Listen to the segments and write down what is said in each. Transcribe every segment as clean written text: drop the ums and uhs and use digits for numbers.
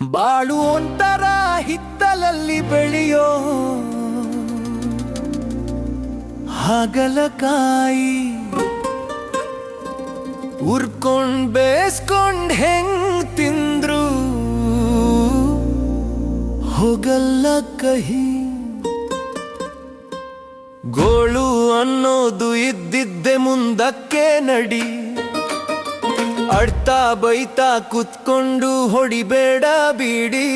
ಬಾಳು ಒಂತರ ಹಿತ್ತಲಲ್ಲಿ ಬೆಳೆಯೋ ಹಾಗಲಕಾಯಿ ಉರ್ಕೊಂಡ್ ಬೇಸ್ಕೊಂಡ್ ಹೆಂಗ್ ತಿಂದ್ರು ಹೋಗಲ್ಲ ಕಹಿ. ಗೋಳು ಅನ್ನೋದು ಇದ್ದಿದ್ದೆ ಮುಂದಕ್ಕೆ ನಡಿ, ಅಡ್ತಾ ಬೈತಾ ಕುತ್ಕೊಂಡು ಹೊಡಿಬೇಡ ಬೀಡಿ.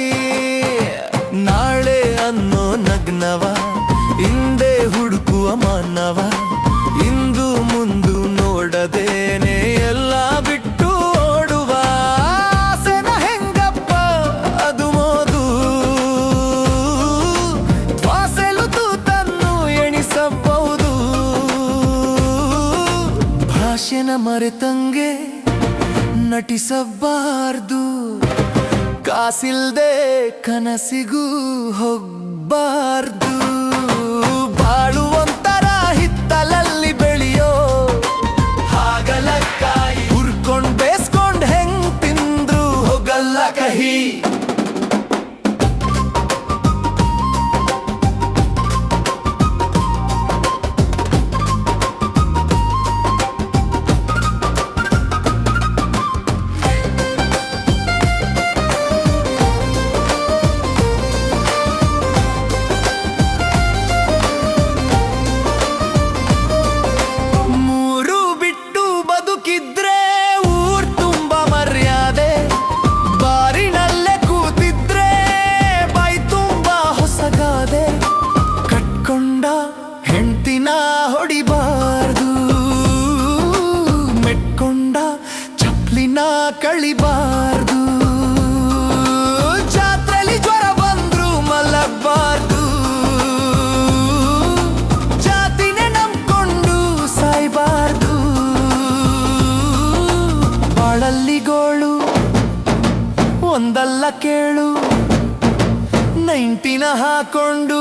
ನಾಳೆ ಅನ್ನೋ ನಗ್ನವ ಹಿಂದೆ ಹುಡುಕುವ ಮಾನವ, ಇಂದು ಮುಂದು ನೋಡದೇನೆ ಎಲ್ಲ ಬಿಟ್ಟು ಓಡುವ ಆಸೆನ ಹೆಂಗಪ್ಪ ಅದು ಮೋದು. ತ್ವಾಸೆಲು ತೂತನ್ನು ಎಣಿಸಬಹುದು, ಭಾಷೆನ ಮರೆತಂಗೆ ನಟಿಸಬಾರ್ದು. ಕಾಸಿಲ್ದೆ ಕನಸಿಗೂ ಹೋಗ್ಬಾರ್ದು. ಬಾಳು ಒಂತರ ಹಿತ್ತಲಲ್ಲಿ ಬೆಳೆಯೋ ಹಾಗಲಕಾಯಿ ಹುರ್ಕೊಂಡ್ ಬೇಸ್ಕೊಂಡ್ ಹೆಂಗ್ ತಿಂದ್ರು ಹೋಗಲ್ಲ ಕಹಿ. ಹೆಂಡ್ತಿನ ಹೊಡಿಬಾರ್ದು, ಮೆಟ್ಕೊಂಡ ಚಪ್ಲಿನ ಕಳಿಬಾರ್ದು. ಜಾತ್ರೆಲಿ ಜ್ವರ ಬಂದ್ರು ಮಲಗಬಾರ್ದು, ಜಾತಿನೇ ನಂಬ್ಕೊಂಡು ಸಾಯ್ಬಾರ್ದು. ಬಾಳಲ್ಲಿ ಗೋಳು ಒಂದಲ್ಲ ಕೇಳು, 90ನ ಹಾಕೊಂಡು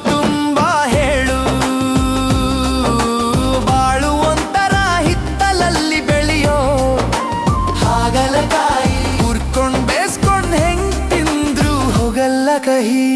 ತುಂಬಾ ಹೇಳು. ಬಾಳು ಒಂತರ ಹಿತ್ತಲಲ್ಲಿ ಬೆಳೆಯೋ ಹಾಗಲಕಾಯಿ ಹುರ್ಕೊಂಡ್ ಬೇಸ್ಕೊಂಡ್ ಹೆಂಗ್ ತಿಂದ್ರು ಹೋಗಲ್ಲ ಕಹಿ.